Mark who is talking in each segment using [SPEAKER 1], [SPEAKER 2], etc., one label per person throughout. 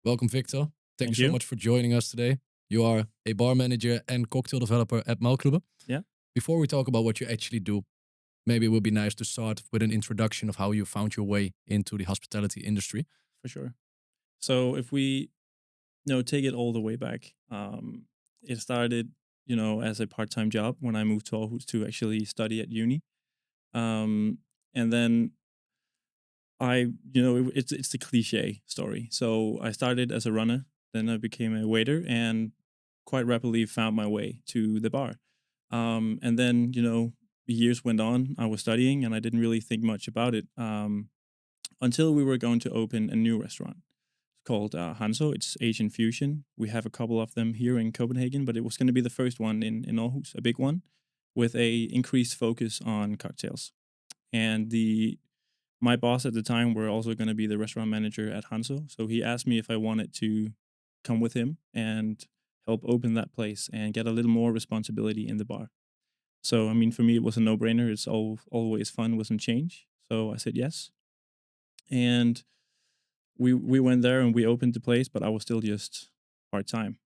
[SPEAKER 1] Welcome, Victor. Thank you
[SPEAKER 2] Thank
[SPEAKER 1] so
[SPEAKER 2] you.
[SPEAKER 1] much for joining us today. You are a bar manager and cocktail developer at Madklubben.
[SPEAKER 2] Yeah,
[SPEAKER 1] Before we talk about what you actually do, maybe it would be nice to start with an introduction of how you found your way into the hospitality industry.
[SPEAKER 2] for sure. So if we take it all the way back, it started as a part-time job when I moved to Aarhus to actually study at uni. And then it's the cliche story. So I started as a runner, then I became a waiter, and quite rapidly found my way to the bar. And then the years went on. I was studying, and I didn't really think much about it until we were going to open a new restaurant. It's called Hanso. It's Asian fusion. We have a couple of them here in Copenhagen, but it was going to be the first one in Aarhus, a big one, with a increased focus on cocktails. And the my boss at the time were also going to be the restaurant manager at Hanso, so he asked me if I wanted to come with him and help open that place and get a little more responsibility in the bar. So I mean, for me, it was a no-brainer. It's always fun with some change. So I said yes, and we went there and we opened the place, but I was still just part time.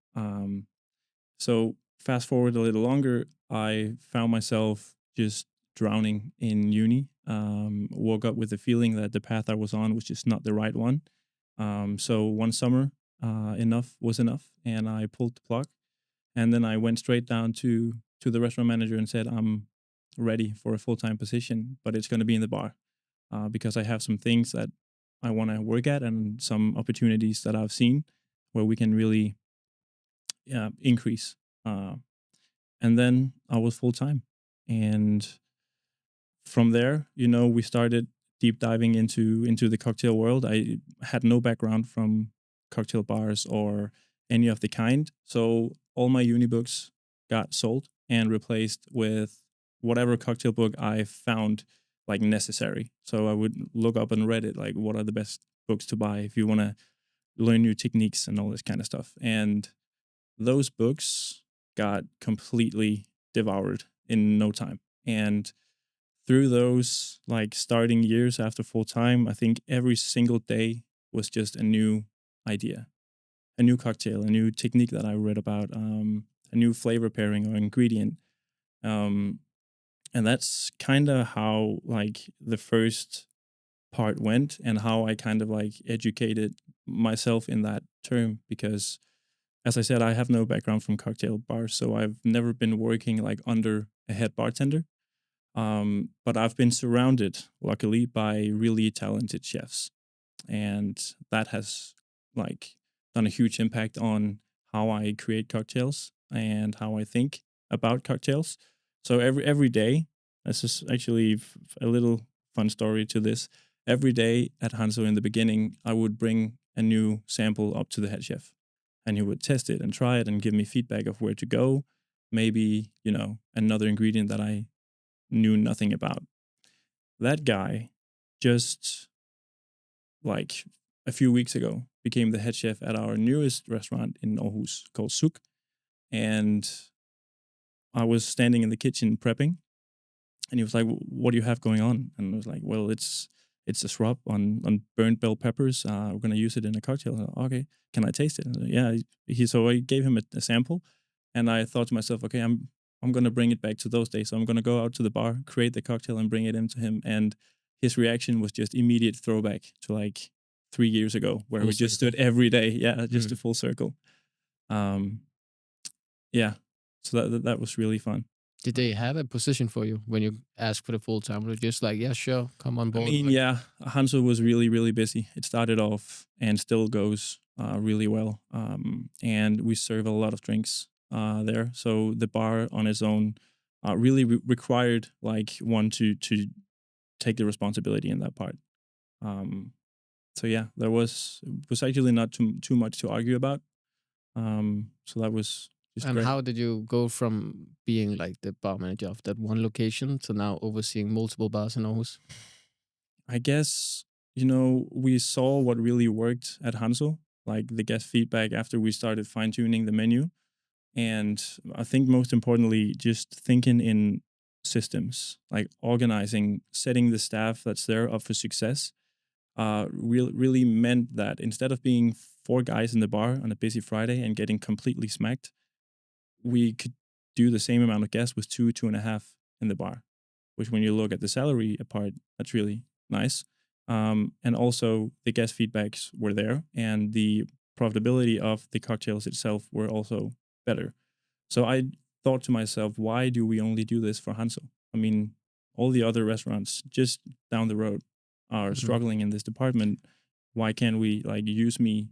[SPEAKER 2] So fast forward a little longer, I found myself just drowning in uni. Woke up with the feeling that the path I was on was just not the right one. So one summer, enough was enough, and I pulled the plug. And then I went straight down to the restaurant manager and said, "I'm ready for a full time position, but it's going to be in the bar because I have some things that I want to work at and some opportunities that I've seen where we can really increase." Uh, and then I was full time, and from there, we started deep diving into the cocktail world. I had no background from cocktail bars or any of the kind, so all my uni books got sold and replaced with whatever cocktail book I found like necessary. So I would look up on Reddit like what are the best books to buy if you want to learn new techniques and all this kind of stuff. And those books got completely devoured in no time. And through those like starting years after full time, I think every single day was just a new idea, a new cocktail, a new technique that I read about, a new flavor pairing or ingredient. Um, and that's kind of how like the first part went and how I kind of like educated myself in that term because as I said, I have no background from cocktail bars, so I've never been working like under a head bartender. But I've been surrounded, luckily, by really talented chefs, and that has like done a huge impact on how I create cocktails and how I think about cocktails. So every day, this is actually a little fun story to this. Every day at Hanso in the beginning, I would bring a new sample up to the head chef, and he would test it and try it and give me feedback of where to go. Maybe another ingredient that I knew nothing about. That guy just like a few weeks ago became the head chef at our newest restaurant in Aarhus called Suk. And I was standing in the kitchen prepping, and he was like, "What do you have going on?" And I was like, "Well, it's a shrub on burnt bell peppers. We're gonna use it in a cocktail." Like, okay, can I taste it? Like, yeah. So I gave him a sample, and I thought to myself, okay, I'm gonna bring it back to those days. So I'm gonna go out to the bar, create the cocktail, and bring it into him. And his reaction was just immediate throwback to like 3 years ago, where
[SPEAKER 1] Full
[SPEAKER 2] we just
[SPEAKER 1] circle.
[SPEAKER 2] stood every day. Yeah, just a
[SPEAKER 1] Mm.
[SPEAKER 2] full circle. Um, yeah. So that was really fun.
[SPEAKER 3] Did they have a position for you when you asked for the full time? Or just like, yeah, sure, come on
[SPEAKER 2] I
[SPEAKER 3] board?
[SPEAKER 2] mean,
[SPEAKER 3] Like,
[SPEAKER 2] yeah, Hanzo was really, really busy. It started off and still goes really well. And we serve a lot of drinks there. So the bar on its own really required like one to take the responsibility in that part. Um, so yeah, there was actually not too much to argue about. So that was just
[SPEAKER 3] and
[SPEAKER 2] great.
[SPEAKER 3] how did you go from being like the bar manager of that one location to now overseeing multiple bars in Aarhus?
[SPEAKER 2] I guess, we saw what really worked at Hansel, like the guest feedback after we started fine tuning the menu. And I think most importantly, just thinking in systems, like organizing, setting the staff that's there up for success, really meant that instead of being 4 guys in the bar on a busy Friday and getting completely smacked, we could do the same amount of guests with 2.5 in the bar, which when you look at the salary part, that's really nice. And also the guest feedbacks were there, and the profitability of the cocktails itself were also better. So I thought to myself, why do we only do this for Hansel? I mean, all the other restaurants just down the road are
[SPEAKER 3] Mhm.
[SPEAKER 2] struggling in this department. Why can't we like use me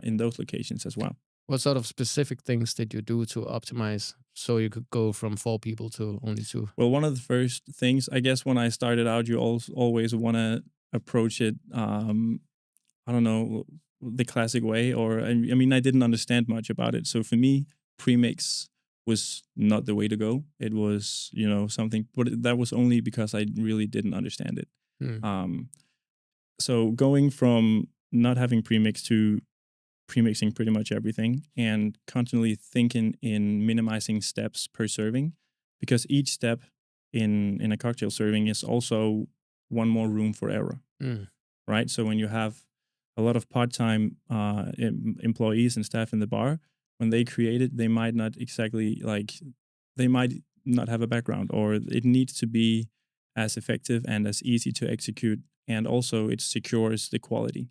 [SPEAKER 2] in those locations as well?
[SPEAKER 3] What sort of specific things did you do to optimize so you could go from 4 people to only 2?
[SPEAKER 2] Well, one of the first things, I guess, when I started out, you always want to approach it, I don't know, the classic way. Or, I mean, I didn't understand much about it. So for me, premix was not the way to go. It was, something, but that was only because I really didn't understand it.
[SPEAKER 3] Mm.
[SPEAKER 2] Um, so going from not having premix to premixing pretty much everything and constantly thinking in minimizing steps per serving, because each step in a cocktail serving is also one more room for error,
[SPEAKER 3] Mm.
[SPEAKER 2] right? So when you have a lot of part-time employees and staff in the bar, when they create it, they might not exactly they might not have a background, or it needs to be as effective and as easy to execute, and also it secures the quality.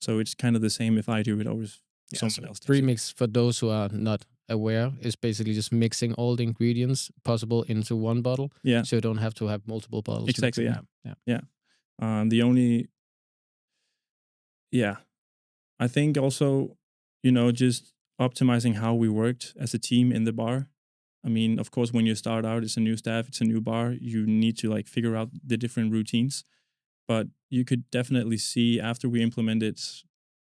[SPEAKER 2] So it's kind of the same if I do it or if
[SPEAKER 3] Yeah,
[SPEAKER 2] someone
[SPEAKER 3] so
[SPEAKER 2] else does it.
[SPEAKER 3] premix, for those who are not aware, is basically just mixing all the ingredients possible into one bottle,
[SPEAKER 2] Yeah,
[SPEAKER 3] so you don't have to have multiple bottles
[SPEAKER 2] exactly.
[SPEAKER 3] mixing.
[SPEAKER 2] Yeah,
[SPEAKER 3] Yeah.
[SPEAKER 2] yeah. The only, yeah, I think also, just optimizing how we worked as a team in the bar. I mean, of course, when you start out, it's a new staff, it's a new bar. You need to like figure out the different routines. But you could definitely see after we implemented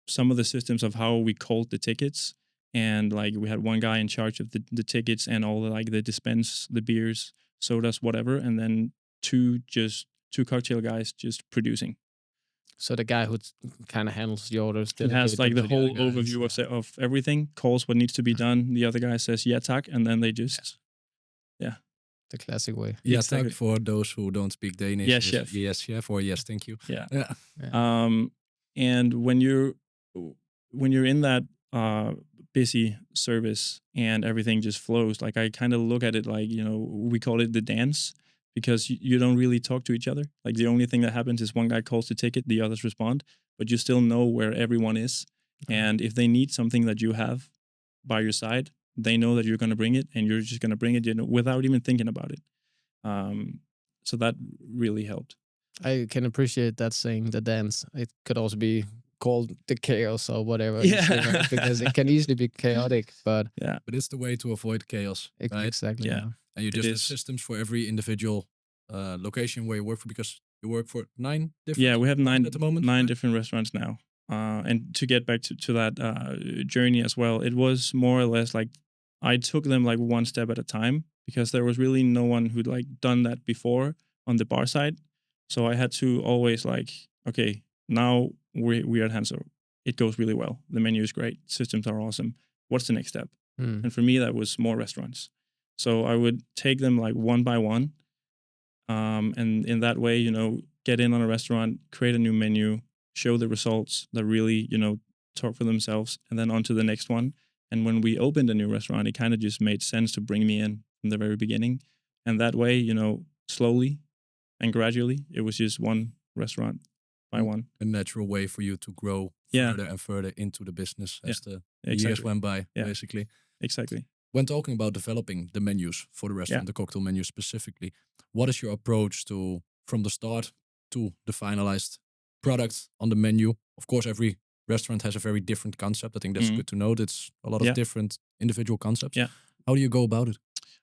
[SPEAKER 2] some of the systems of how we called the tickets, and like we had one guy in charge of the tickets and all the like the dispense, the beers, sodas, whatever, and then two cocktail guys just producing.
[SPEAKER 3] So the guy who kind of handles the orders,
[SPEAKER 2] He has
[SPEAKER 3] delegate
[SPEAKER 2] like
[SPEAKER 3] them
[SPEAKER 2] the
[SPEAKER 3] to the other
[SPEAKER 2] whole
[SPEAKER 3] guys.
[SPEAKER 2] overview of everything, calls what needs to be done. The other guy says yeah, tack, and then they just yeah,
[SPEAKER 3] The classic way.
[SPEAKER 1] Yeah,
[SPEAKER 2] exactly.
[SPEAKER 1] tack for those who don't speak Danish
[SPEAKER 2] Yes,
[SPEAKER 1] is
[SPEAKER 2] chef.
[SPEAKER 1] yes, chef, or yes, thank you.
[SPEAKER 2] Yeah.
[SPEAKER 1] Yeah.
[SPEAKER 3] Yeah.
[SPEAKER 2] And when you're in that busy service and everything just flows, like I kind of look at it like, we call it the dance, because you don't really talk to each other. Like the only thing that happens is one guy calls the ticket, the others respond, but you still know where everyone is. And if they need something that you have by your side, they know that you're going to bring it, and you're just going to bring it, without even thinking about it. So that really helped.
[SPEAKER 3] I can appreciate that saying, the dance. It could also be called the chaos or whatever you say,
[SPEAKER 2] Yeah.
[SPEAKER 3] right? Because it can easily be chaotic, but
[SPEAKER 2] Yeah.
[SPEAKER 1] But it's the way to avoid chaos, right?
[SPEAKER 3] exactly.
[SPEAKER 2] Yeah.
[SPEAKER 3] Yeah.
[SPEAKER 1] And you
[SPEAKER 2] It
[SPEAKER 1] just have
[SPEAKER 2] is.
[SPEAKER 1] systems for every individual location where you work for, because you work for 9 different.
[SPEAKER 2] Yeah, we have
[SPEAKER 1] ones
[SPEAKER 2] nine
[SPEAKER 1] at the moment.
[SPEAKER 2] nine
[SPEAKER 1] right?
[SPEAKER 2] different restaurants now. And to get back to that journey as well, it was more or less like I took them like one step at a time, because there was really no one who'd like done that before on the bar side. So I had to always like, okay, now we're at Hansel. It goes really well. The menu is great. Systems are awesome. What's the next step?
[SPEAKER 3] Mm.
[SPEAKER 2] And for me, that was more restaurants. So I would take them like one by one, and in that way, get in on a restaurant, create a new menu, show the results that really, talk for themselves, and then on to the next one. And when we opened a new restaurant, it kind of just made sense to bring me in from the very beginning. And that way, slowly and gradually, it was just one restaurant by one.
[SPEAKER 1] A natural way for you to grow
[SPEAKER 2] Yeah.
[SPEAKER 1] further and further into the business as the years
[SPEAKER 2] Exactly.
[SPEAKER 1] went by,
[SPEAKER 2] Yeah.
[SPEAKER 1] basically.
[SPEAKER 2] Exactly.
[SPEAKER 1] When talking about developing the menus for the restaurant, the cocktail menu specifically, what is your approach to from the start to the finalized product on the menu? Of course, every restaurant has a very different concept. I think that's
[SPEAKER 2] Mhm.
[SPEAKER 1] good to know. It's a lot of
[SPEAKER 2] Yeah.
[SPEAKER 1] different individual concepts.
[SPEAKER 2] Yeah.
[SPEAKER 1] How do you go about it?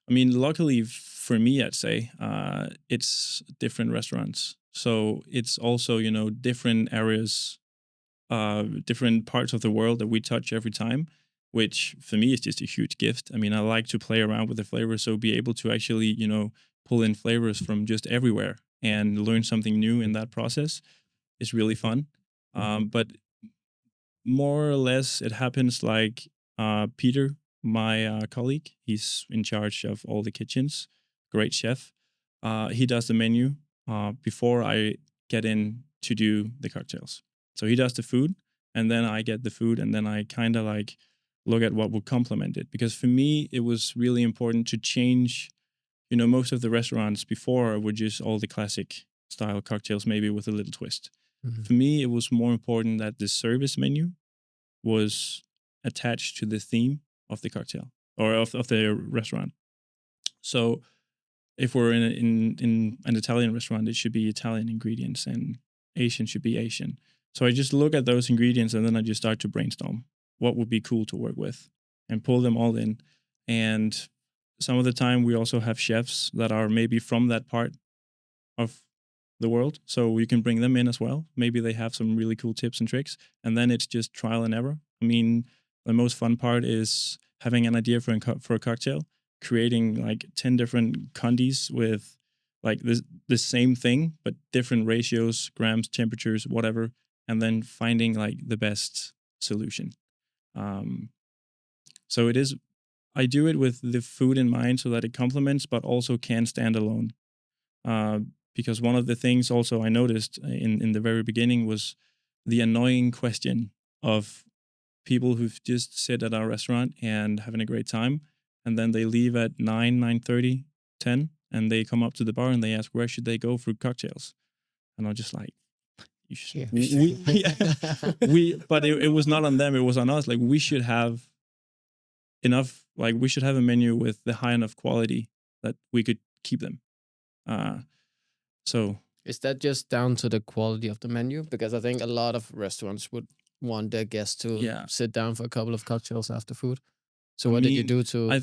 [SPEAKER 2] I mean, luckily for me, I'd say it's different restaurants. So it's also, different areas, different parts of the world that we touch every time, which for me is just a huge gift. I mean, I like to play around with the flavors, so be able to actually, pull in flavors from just everywhere and learn something new in that process is really fun. But more or less, it happens like Peter, my colleague, he's in charge of all the kitchens, great chef. He does the menu before I get in to do the cocktails. So he does the food, and then I get the food, and then I kind of like look at what would complement it. Because for me, it was really important to change. Most of the restaurants before were just all the classic style cocktails, maybe with a little twist. For me, it was more important that the service menu was attached to the theme of the cocktail or of the restaurant. So if we're in an Italian restaurant, it should be Italian ingredients, and Asian should be Asian. So I just look at those ingredients, and then I just start to brainstorm what would be cool to work with and pull them all in. And some of the time we also have chefs that are maybe from that part of the world, so you can bring them in as well. Maybe they have some really cool tips and tricks, and then it's just trial and error. I mean, the most fun part is having an idea for a cocktail, creating like 10 different condies with like the same thing but different ratios, grams, temperatures, whatever, and then finding like the best solution. So it is, I do it with the food in mind so that it complements but also can stand alone. Because one of the things also I noticed in the very beginning was the annoying question of people who just sit at our restaurant and having a great time, and then they leave at 9:30, 10, and they come up to the bar and they ask where should they go for cocktails, and I'm just like, you should, but it was not on them, it was on us. Like we should have enough, like we should have a menu with the high enough quality that we could keep them. So
[SPEAKER 3] is that just down to the quality of the menu? Because I think a lot of restaurants would want their guests to sit down for a couple of cocktails after food. So what did you do to?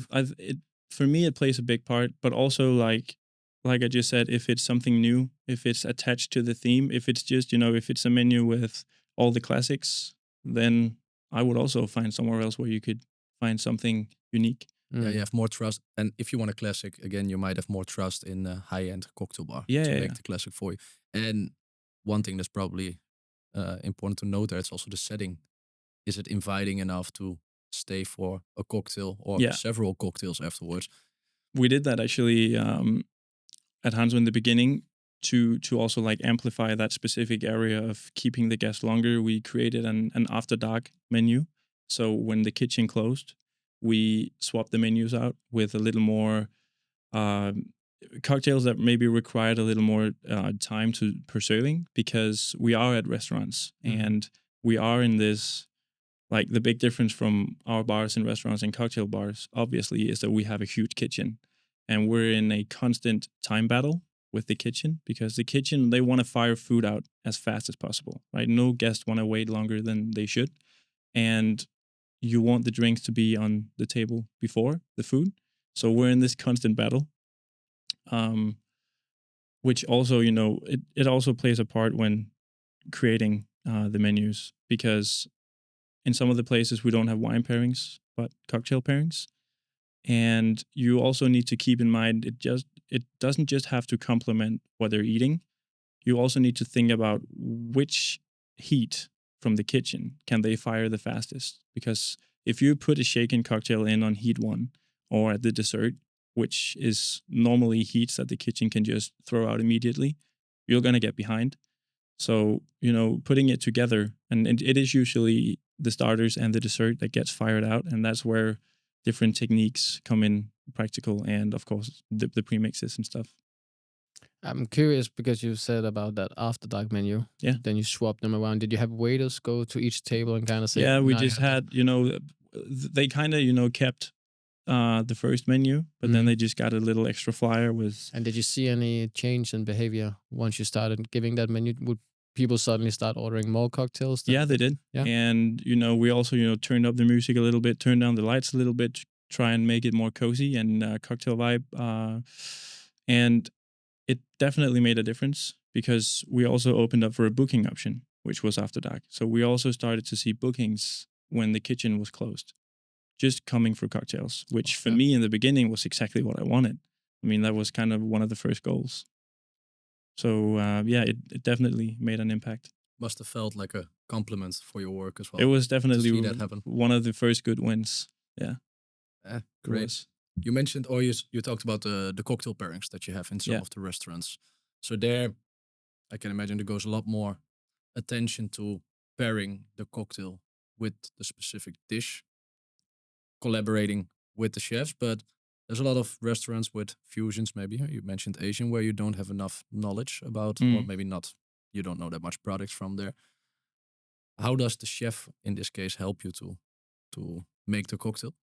[SPEAKER 2] For me, it plays a big part, but also like I just said, if it's something new, if it's attached to the theme, if it's just, if it's a menu with all the classics, then I would also find somewhere else where you could find something unique.
[SPEAKER 1] Yeah, you have more trust. And if you want a classic, again, you might have more trust in a high-end cocktail bar to make the classic for you. And one thing that's probably important to note there, it's also the setting. Is it inviting enough to stay for a cocktail or several cocktails afterwards?
[SPEAKER 2] We did that actually at Hanzo in the beginning to also like amplify that specific area of keeping the guests longer. We created an after dark menu. So when the kitchen closed, we swapped the menus out with a little more cocktails that maybe required a little more time per serving, because we are at restaurants and we are in this, like the big difference from our bars and restaurants and cocktail bars, obviously, is that we have a huge kitchen and we're in a constant time battle with the kitchen, because the kitchen, they want to fire food out as fast as possible, right? No guest want to wait longer than they should. And you want the drinks to be on the table before the food. So we're in this constant battle, which also, it also plays a part when creating the menus, because in some of the places we don't have wine pairings, but cocktail pairings. And you also need to keep in mind, it doesn't just have to complement what they're eating. You also need to think about which heat from the kitchen can they fire the fastest. Because if you put a shaken cocktail in on heat 1 or at the dessert, which is normally heats that the kitchen can just throw out immediately, you're going to get behind. So, putting it together, and it is usually the starters and the dessert that gets fired out. And that's where different techniques come in practical, and of course the premixes and stuff.
[SPEAKER 3] I'm curious because you said about that after dark menu.
[SPEAKER 2] Yeah.
[SPEAKER 3] Then you swap them around. Did you have waiters go to each table and kind of say?
[SPEAKER 2] Yeah, we just had, they kind of, kept the first menu, but then they just got a little extra flyer with.
[SPEAKER 3] And did you see any change in behavior once you started giving that menu? Would people suddenly start ordering more cocktails?
[SPEAKER 2] Yeah, they did. Yeah. And, we also, turned up the music a little bit, turned down the lights a little bit to try and make it more cozy and cocktail vibe. And it definitely made a difference, because we also opened up for a booking option, which was after dark. So we also started to see bookings when the kitchen was closed, just coming for cocktails, which for me in the beginning was exactly what I wanted. I mean, that was kind of one of the first goals. So it definitely made an impact.
[SPEAKER 1] Must have felt like a compliment for your work as well.
[SPEAKER 2] It was definitely
[SPEAKER 1] to see that happen.
[SPEAKER 2] One of the first good wins. Yeah.
[SPEAKER 1] Great. You mentioned, or you talked about the cocktail pairings that you have in some of the restaurants. So there, I can imagine there goes a lot more attention to pairing the cocktail with the specific dish, collaborating with the chefs, but there's a lot of restaurants with fusions, maybe. You mentioned Asian, where you don't have enough knowledge about, or maybe not, you don't know that much products from there. How does the chef, in this case, help you to make the cocktail?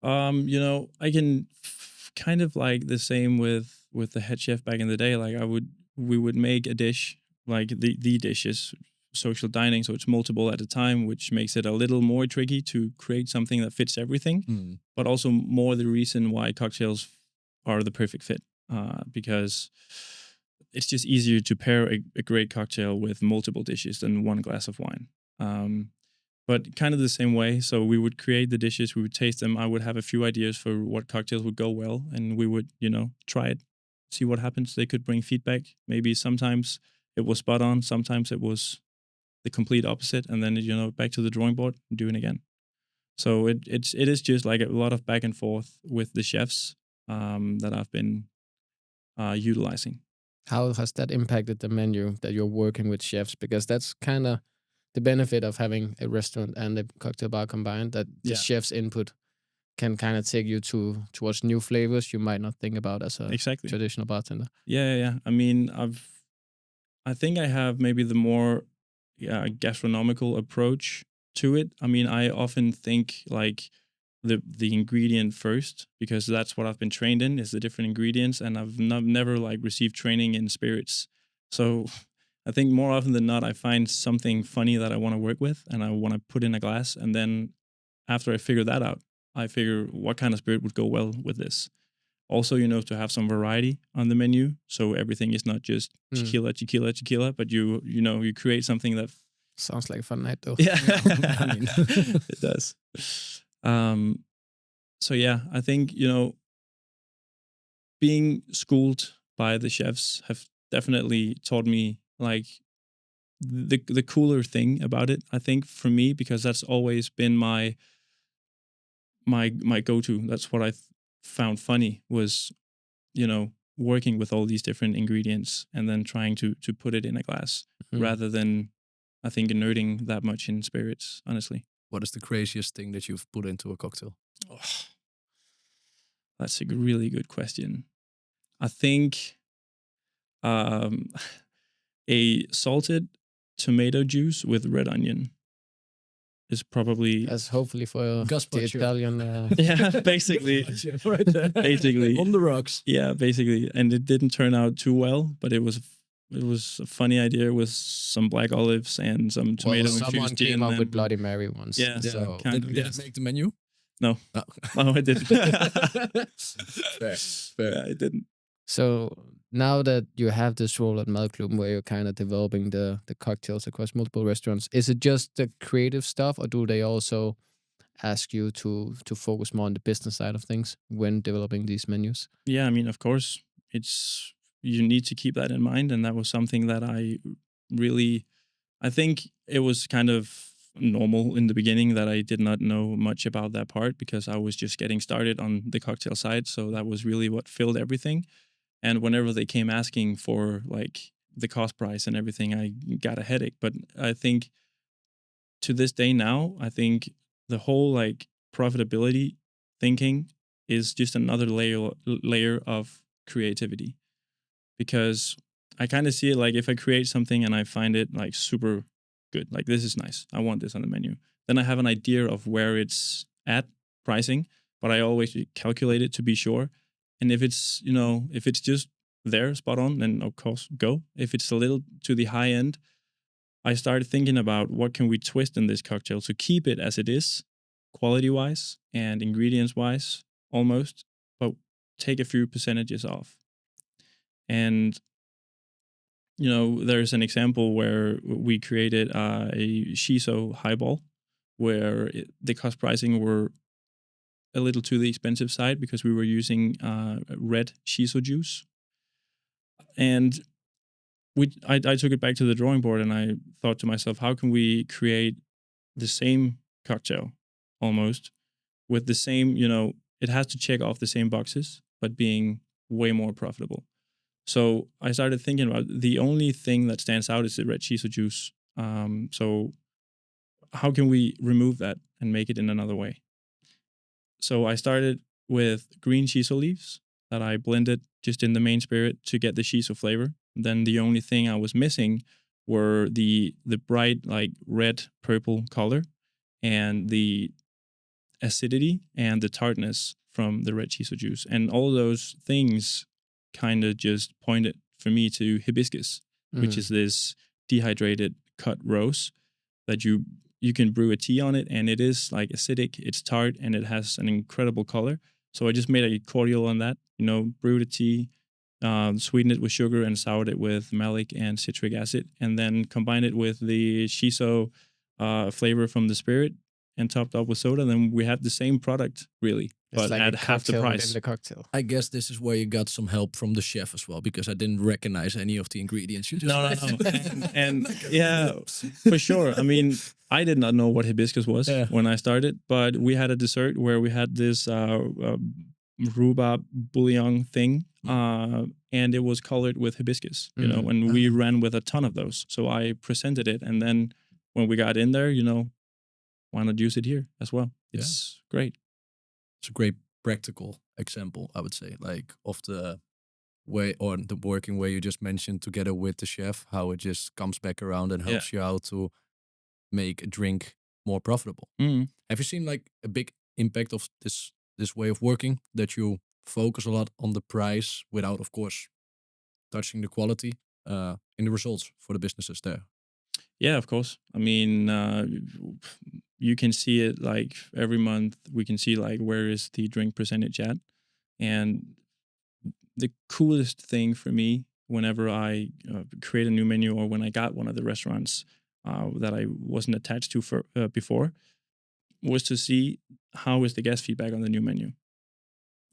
[SPEAKER 2] I can kind of like the same with the head chef back in the day. Like we would make a dish, like the dishes, social dining, so it's multiple at a time, which makes it a little more tricky to create something that fits everything, but also more the reason why cocktails are the perfect fit, because it's just easier to pair a great cocktail with multiple dishes than one glass of wine. But kind of the same way. So we would create the dishes, we would taste them. I would have a few ideas for what cocktails would go well, and we would, try it, see what happens. They could bring feedback. Maybe sometimes it was spot on, sometimes it was the complete opposite, and then back to the drawing board and do it again. So it is just like a lot of back and forth with the chefs that I've been utilizing.
[SPEAKER 3] How has that impacted the menu that you're working with chefs? Because that's kind of the benefit of having a restaurant and a cocktail bar combined, that the chef's input can kind of take you towards new flavors you might not think about as a traditional bartender.
[SPEAKER 2] Yeah. I mean, I think I have maybe the more gastronomical approach to it. I mean, I often think like the ingredient first, because that's what I've been trained in, is the different ingredients, and I've never like received training in spirits. So I think more often than not, I find something funny that I want to work with and I want to put in a glass. And then after I figure that out, I figure what kind of spirit would go well with this. Also, to have some variety on the menu. So everything is not just tequila, but you create something that
[SPEAKER 3] sounds like a fun night though.
[SPEAKER 2] Yeah, I mean, it does. So yeah, I think, being schooled by the chefs have definitely taught me like the cooler thing about it, I think, for me, because that's always been my go-to. That's what I found funny was, working with all these different ingredients and then trying to put it in a glass rather than, I think, nerding that much in spirits, honestly.
[SPEAKER 1] What is the craziest thing that you've put into a cocktail?
[SPEAKER 2] Oh, that's a really good question. I think a salted tomato juice with red onion is probably,
[SPEAKER 3] as hopefully for the Italian.
[SPEAKER 2] Yeah, basically,
[SPEAKER 1] right there.
[SPEAKER 2] Basically
[SPEAKER 1] on the rocks.
[SPEAKER 2] Yeah, basically, and it didn't turn out too well, but it was a funny idea with some black olives and some tomato.
[SPEAKER 3] Someone came up with Bloody Mary once.
[SPEAKER 2] Yeah,
[SPEAKER 3] so
[SPEAKER 1] did it make the menu?
[SPEAKER 2] No, no, it didn't.
[SPEAKER 1] Fair.
[SPEAKER 2] Yeah, it didn't.
[SPEAKER 3] So now that you have this role at Madklubben where you're kind of developing the cocktails across multiple restaurants, is it just the creative stuff, or do they also ask you to focus more on the business side of things when developing these menus?
[SPEAKER 2] Yeah, I mean, of course, you need to keep that in mind, and that was something that I think it was kind of normal in the beginning that I did not know much about that part, because I was just getting started on the cocktail side, so that was really what filled everything. And whenever they came asking for like the cost price and everything, I got a headache. But I think to this day now, I think the whole like profitability thinking is just another layer of creativity, because I kind of see it like if I create something and I find it like super good, like this is nice, I want this on the menu, then I have an idea of where it's at pricing, but I always calculate it to be sure. And if it's, if it's just there spot on, then of course go. If it's a little to the high end, I started thinking about what can we twist in this cocktail to keep it as it is, quality wise and ingredients wise almost, but take a few percentages off. And there's an example where we created a shiso highball where the cost pricing were a little to the expensive side because we were using red shiso juice. And I took it back to the drawing board and I thought to myself, how can we create the same cocktail almost with the same, it has to check off the same boxes, but being way more profitable. So I started thinking about the only thing that stands out is the red shiso juice. So how can we remove that and make it in another way? So I started with green shiso leaves that I blended just in the main spirit to get the shiso flavor. Then the only thing I was missing were the bright like red purple color and the acidity and the tartness from the red shiso juice. And all those things kind of just pointed for me to hibiscus, which is this dehydrated cut rose that you can brew a tea on it, and it is like acidic, it's tart, and it has an incredible color. So I just made a cordial on that, brewed a tea, sweetened it with sugar and soured it with malic and citric acid, and then combined it with the shiso flavor from the spirit and topped up with soda. Then we have the same product, really, but
[SPEAKER 3] like
[SPEAKER 2] at half the price.
[SPEAKER 3] In the cocktail.
[SPEAKER 1] I guess this is where you got some help from the chef as well, because I didn't recognize any of the ingredients you just
[SPEAKER 2] No.
[SPEAKER 1] mentioned.
[SPEAKER 2] And yeah, for sure. I mean, I did not know what hibiscus was when I started, but we had a dessert where we had this rhubarb bouillon thing, and it was colored with hibiscus, and we ran with a ton of those. So I presented it, and then when we got in there, why not use it here as well? It's great.
[SPEAKER 1] It's a great practical example, I would say, like of the way or the working way you just mentioned together with the chef, how it just comes back around and helps you out to make a drink more profitable. Have you seen like a big impact of this way of working, that you focus a lot on the price without, of course, touching the quality in the results for the businesses there?
[SPEAKER 2] Yeah, of course. I mean, you can see it like every month. We can see like where is the drink percentage at, and the coolest thing for me whenever I create a new menu or when I got one of the restaurants that I wasn't attached to for before was to see how is the guest feedback on the new menu.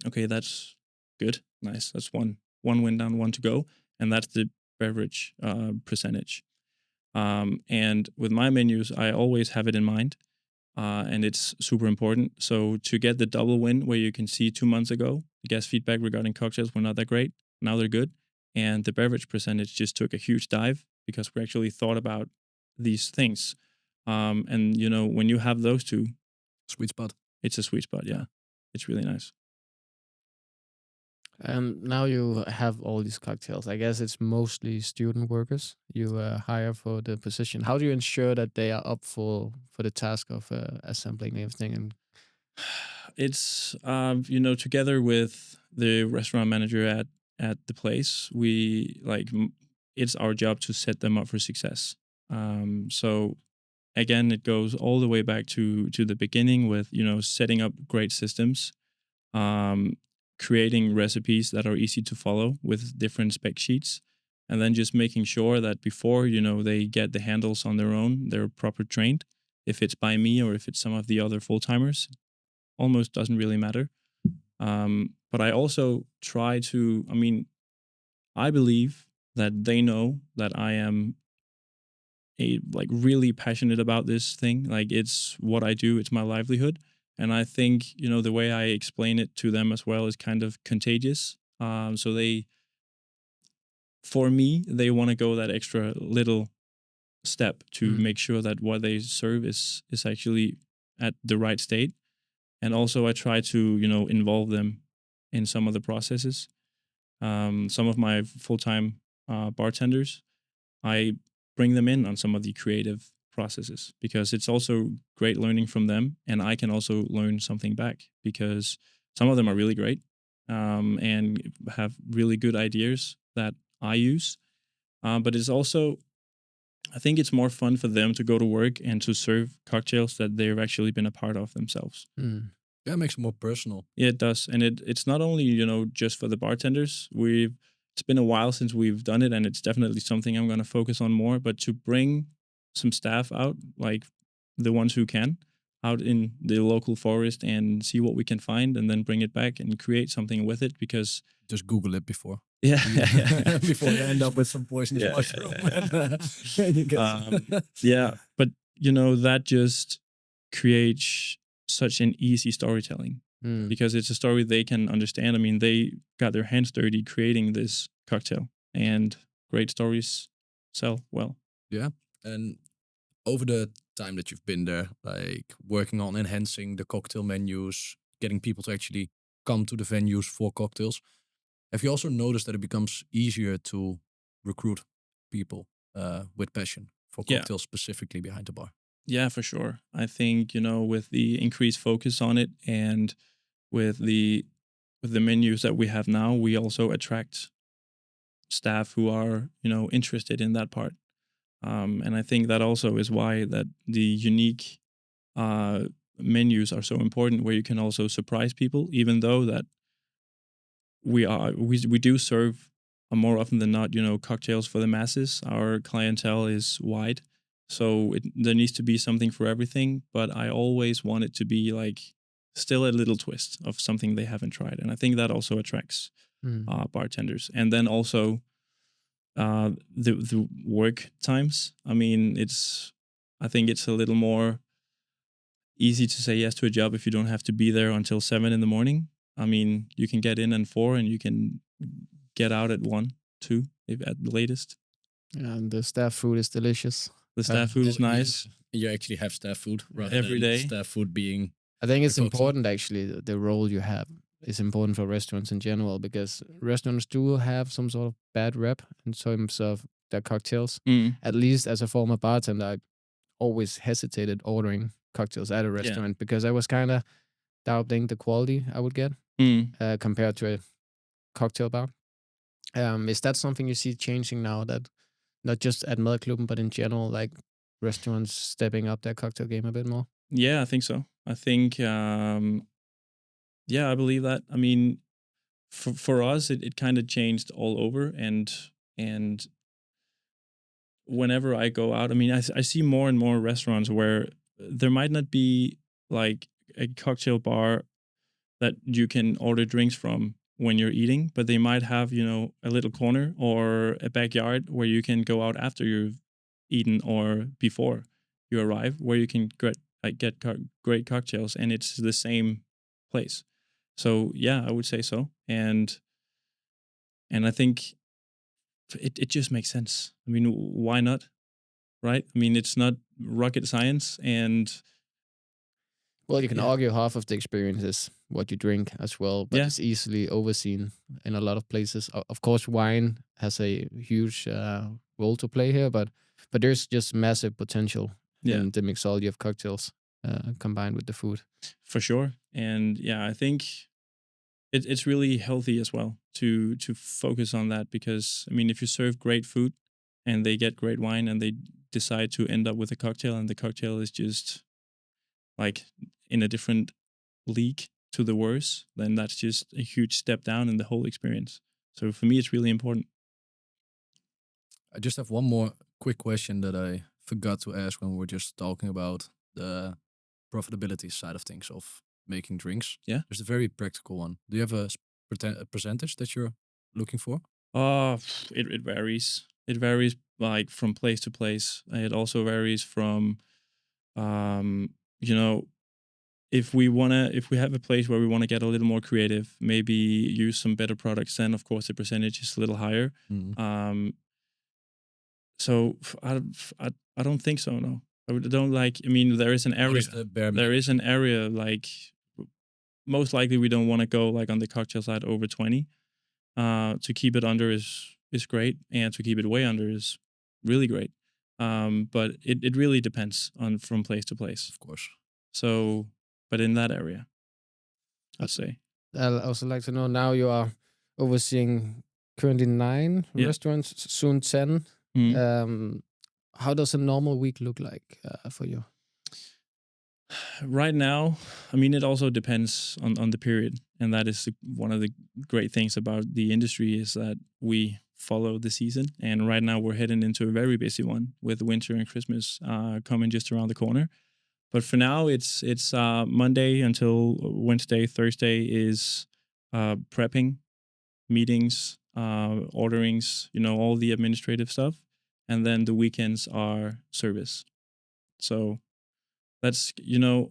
[SPEAKER 2] Okay, that's good, nice. That's one win down, one to go, and that's the beverage percentage. And with my menus, I always have it in mind, and it's super important. So to get the double win, where you can see 2 months ago, the guest feedback regarding cocktails were not that great. Now they're good, and the beverage percentage just took a huge dive because we actually thought about these things. And when you have those two,
[SPEAKER 1] Sweet spot.
[SPEAKER 2] it's a sweet spot. Yeah, it's really nice.
[SPEAKER 3] And now you have all these cocktails. I guess it's mostly student workers you hire for the position. How do you ensure that they are up for the task of assembling everything? And
[SPEAKER 2] it's together with the restaurant manager at the place, we it's our job to set them up for success. So again, it goes all the way back to the beginning with setting up great systems, creating recipes that are easy to follow with different spec sheets, and then just making sure that before they get the handles on their own, they're proper trained. If it's by me or if it's some of the other full-timers, almost doesn't really matter. But I also try to, I believe that they know that I am really passionate about this thing. Like, it's what I do, it's my livelihood. And I think, the way I explain it to them as well is kind of contagious. So for me, they want to go that extra little step to make sure that what they serve is actually at the right state. And also I try to, involve them in some of the processes. Some of my full-time bartenders, I bring them in on some of the creative processes because it's also great learning from them, and I can also learn something back because some of them are really great and have really good ideas that I use. But it's also, I think it's more fun for them to go to work and to serve cocktails that they've actually been a part of themselves.
[SPEAKER 1] Yeah, it makes it more personal.
[SPEAKER 2] Yeah, it does. And it's not only, just for the bartenders. It's been a while since we've done it, and it's definitely something I'm going to focus on more. But to bring some staff out, like the ones who can, out in the local forest and see what we can find, and then bring it back and create something with it. Because
[SPEAKER 1] just Google it before.
[SPEAKER 2] Yeah,
[SPEAKER 1] before you end up with some poisonous mushroom.
[SPEAKER 2] Yeah, but that just creates such an easy storytelling. Because it's a story they can understand. I mean, they got their hands dirty creating this cocktail, and great stories sell well.
[SPEAKER 1] Yeah, and over the time that you've been there, like working on enhancing the cocktail menus, getting people to actually come to the venues for cocktails, have you also noticed that it becomes easier to recruit people with passion for
[SPEAKER 2] Yeah.
[SPEAKER 1] cocktails specifically behind the bar?
[SPEAKER 2] Yeah, for sure. I think, with the increased focus on it and with the menus that we have now, we also attract staff who are, interested in that part. And I think that also is why that the unique uh, menus are so important, where you can also surprise people, even though that we do serve more often than not, cocktails for the masses. Our clientele is wide, so there needs to be something for everything. But I always want it to be like still a little twist of something they haven't tried, and I think that also attracts bartenders. And then also the work times. I mean, I think it's a little more easy to say yes to a job if you don't have to be there until 7 in the morning. I mean, you can get in at 4 and you can get out at 1, 2, if at the latest.
[SPEAKER 3] And the staff food is delicious.
[SPEAKER 2] The staff food is nice.
[SPEAKER 1] You actually have staff food rather
[SPEAKER 2] Every
[SPEAKER 1] than
[SPEAKER 2] day.
[SPEAKER 1] staff food being.
[SPEAKER 3] I think it's
[SPEAKER 1] the cocktail.
[SPEAKER 3] important, actually, the role you have is important for restaurants in general, because restaurants do have some sort of bad rep in terms of their cocktails.
[SPEAKER 2] Mm.
[SPEAKER 3] At least as a former bartender, I always hesitated ordering cocktails at a restaurant because I was kind of doubting the quality I would get compared to a cocktail bar. Is that something you see changing now, that not just at Madklubben, but in general, like restaurants stepping up their cocktail game a bit more?
[SPEAKER 2] Yeah, I think so. I think, I believe that. I mean, for us, it kind of changed all over. And whenever I go out, I mean, I see more and more restaurants where there might not be like a cocktail bar that you can order drinks from when you're eating, but they might have, a little corner or a backyard where you can go out after you've eaten or before you arrive, where you can get great cocktails, and it's the same place. So yeah, I would say so. And I think it just makes sense. I mean, why not? Right? I mean, it's not rocket science, and
[SPEAKER 3] Well, you can
[SPEAKER 2] Yeah.
[SPEAKER 3] argue half of the experience is what you drink as well, but
[SPEAKER 2] Yeah.
[SPEAKER 3] it's easily overseen in a lot of places. Of course, wine has a huge role to play here, but there's just massive potential in the mixology of cocktails combined with the food.
[SPEAKER 2] for sure. And yeah, I think it's really healthy as well to focus on that, because I mean, if you serve great food and they get great wine and they decide to end up with a cocktail, and the cocktail is just like in a different league to the worse, then that's just a huge step down in the whole experience. So for me, it's really important.
[SPEAKER 1] I just have one more quick question that I forgot to ask when we were just talking about the profitability side of things of making drinks.
[SPEAKER 2] Yeah.
[SPEAKER 1] There's a very practical one. Do you have a percentage that you're looking for?
[SPEAKER 2] It varies. It varies like from place to place. It also varies from, you know, if we have a place where we wanna get a little more creative, maybe use some better products, then of course the percentage is a little higher. Um, so I don't think so. No, don't like. I mean, there is an
[SPEAKER 1] What
[SPEAKER 2] area.
[SPEAKER 1] is the bare
[SPEAKER 2] There is an area like most likely we don't want to go like on the cocktail side over 20. To keep it under is great, and to keep it way under is really great. But it really depends on from place to place.
[SPEAKER 1] Of course.
[SPEAKER 2] So, but in that area, I'd say.
[SPEAKER 3] I'd also like to know, now you are overseeing currently 9
[SPEAKER 2] Yeah.
[SPEAKER 3] restaurants, soon 10.
[SPEAKER 2] Mhm.
[SPEAKER 3] How does a normal week look like for you?
[SPEAKER 2] Right now, I mean, it also depends on the period, and that is one of the great things about the industry, is that we follow the season. And right now, we're heading into a very busy one with winter and Christmas coming just around the corner. But for now, it's Monday until Wednesday. Thursday is prepping, meetings, orderings, all the administrative stuff, and then the weekends are service. So that's,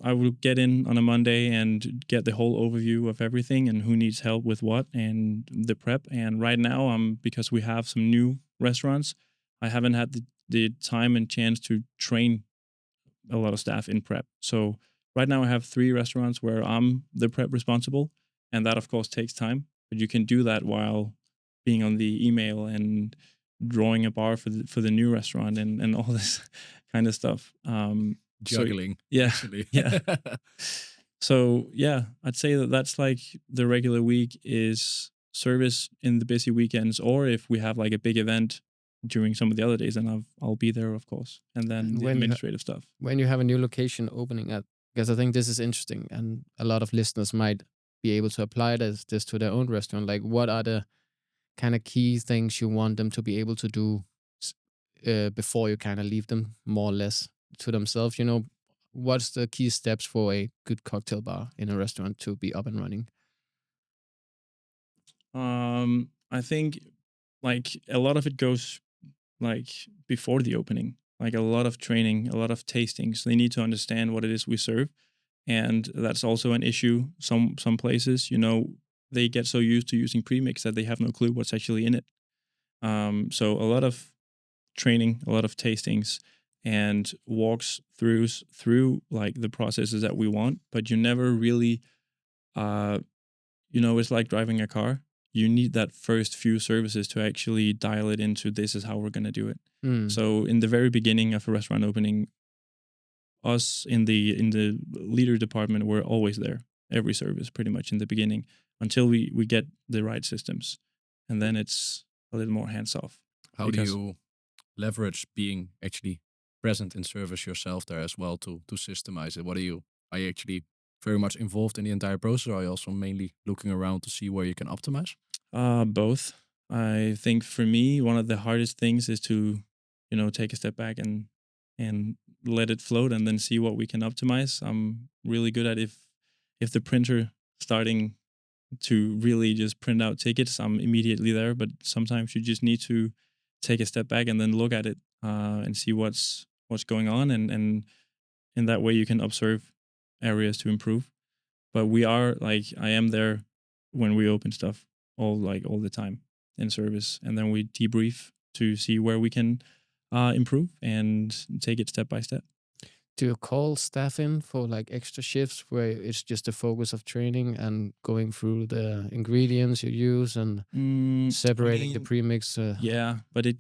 [SPEAKER 2] I will get in on a Monday and get the whole overview of everything and who needs help with what and the prep. And right now, because we have some new restaurants, I haven't had the time and chance to train a lot of staff in prep. So right now I have 3 restaurants where I'm the prep responsible, and that of course takes time. But you can do that while being on the email and drawing a bar for the new restaurant and all this kind of stuff.
[SPEAKER 1] Juggling,
[SPEAKER 2] yeah,
[SPEAKER 1] actually.
[SPEAKER 2] yeah. So yeah, I'd say that that's like the regular week is service in the busy weekends, or if we have like a big event during some of the other days, then I'll be there, of course, and then
[SPEAKER 3] And
[SPEAKER 2] the administrative stuff.
[SPEAKER 3] when you have a new location opening up, because I think this is interesting, and a lot of listeners might be able to apply this to their own restaurant. Like, what are the kind of key things you want them to be able to do before you kind of leave them more or less to themselves? You know, what's the key steps for a good cocktail bar in a restaurant to be up and running?
[SPEAKER 2] I think like a lot of it goes like before the opening, like a lot of training, a lot of tastings. They need to understand what it is we serve, and that's also an issue. Some places, they get so used to using premix that they have no clue what's actually in it. So a lot of training, a lot of tastings, and walks through like the processes that we want, but you never really, uh, it's like driving a car. You need that first few services to actually dial it into this is how we're going to do it.
[SPEAKER 3] Mm.
[SPEAKER 2] So in the very beginning of a restaurant opening, us in the leader department, we're always there, every service pretty much in the beginning until we get the right systems, and then it's a little more hands off.
[SPEAKER 1] How do you leverage being actually present in service yourself there as well to systemize it? Are you actually very much involved in the entire process, or are you also mainly looking around to see where you can optimize?
[SPEAKER 2] Both. I think for me, one of the hardest things is to, take a step back and let it float and then see what we can optimize. I'm really good at if the printer starting to really just print out tickets, I'm immediately there. But sometimes you just need to take a step back and then look at it and see what's going on, and in that way you can observe areas to improve. But I am there when we open stuff all the time in service, and then we debrief to see where we can improve and take it step by step.
[SPEAKER 3] Do you call staff in for like extra shifts where it's just the focus of training and going through the ingredients you use and separating the premix?
[SPEAKER 2] Yeah, but it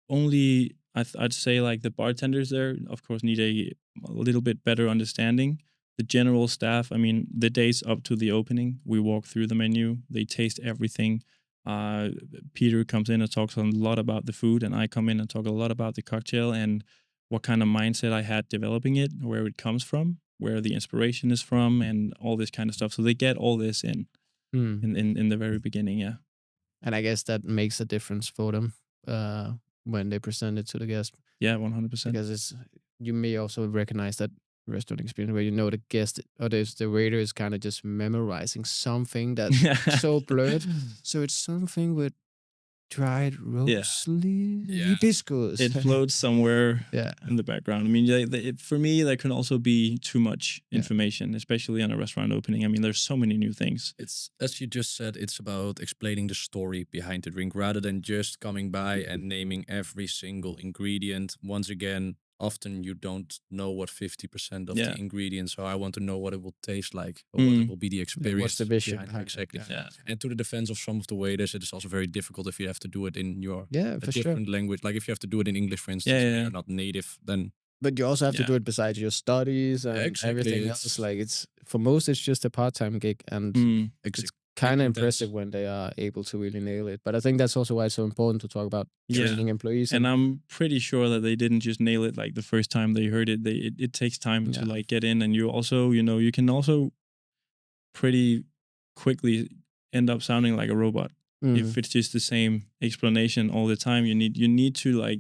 [SPEAKER 2] only I'd say like the bartenders there, of course, need a little bit better understanding. The general staff, I mean, the days up to the opening, we walk through the menu, they taste everything. Peter comes in and talks a lot about the food, and I come in and talk a lot about the cocktail and what kind of mindset I had developing it, where it comes from, where the inspiration is from, and all this kind of stuff. So they get all this in the very beginning, yeah.
[SPEAKER 3] And I guess that makes a difference for them when they present it to the guest.
[SPEAKER 2] Yeah, 100%.
[SPEAKER 3] Because you may also recognize that restaurant experience where the guest or the waiter is kind of just memorizing something that's so blurred. So it's something with dried rosely hibiscus.
[SPEAKER 2] It floats somewhere
[SPEAKER 3] Yeah.
[SPEAKER 2] in the background. I mean, for me, there can also be too much information, especially on a restaurant opening. I mean, there's so many new things.
[SPEAKER 1] It's, as you just said, it's about explaining the story behind the drink rather than just coming by and naming every single ingredient. Once again, often you don't know what 50% of the ingredients are. I want to know what it will taste like, or what will be the experience.
[SPEAKER 3] What's the vision
[SPEAKER 1] behind it. Exactly.
[SPEAKER 2] Yeah.
[SPEAKER 1] And to the defense of some of the waiters, it is also very difficult if you have to do it in your
[SPEAKER 3] for
[SPEAKER 1] different language. Like if you have to do it in English, for instance, and you're not native, then.
[SPEAKER 3] But you also have to do it besides your studies and everything else. Like for most, it's just a part-time gig, and it's kind of impressive when they are able to really nail it. But I think that's also why it's so important to talk about training employees.
[SPEAKER 2] And I'm pretty sure that they didn't just nail it like the first time they heard it. It takes time to like get in, and you also, you can also pretty quickly end up sounding like a robot if it's just the same explanation all the time. You need to like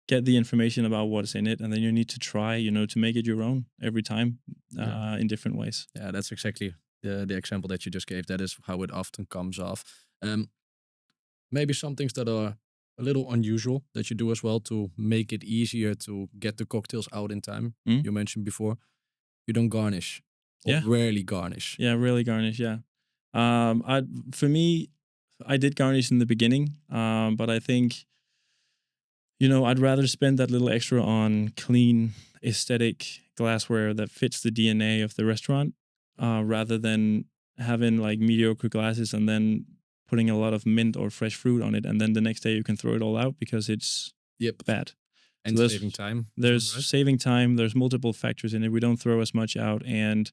[SPEAKER 2] get the information about what's in it, and then you need to try, to make it your own every time in different ways.
[SPEAKER 1] Yeah, that's exactly the example that you just gave. That is how it often comes off. Maybe some things that are a little unusual that you do as well to make it easier to get the cocktails out in time. You mentioned before, you don't garnish. Or rarely garnish.
[SPEAKER 2] Yeah, rarely garnish, yeah. For me, I did garnish in the beginning, but I think, I'd rather spend that little extra on clean, aesthetic glassware that fits the DNA of the restaurant, rather than having like mediocre glasses and then putting a lot of mint or fresh fruit on it, and then the next day you can throw it all out because it's bad.
[SPEAKER 1] And
[SPEAKER 2] So
[SPEAKER 1] saving time.
[SPEAKER 2] There's saving time. There's multiple factors in it. We don't throw as much out, and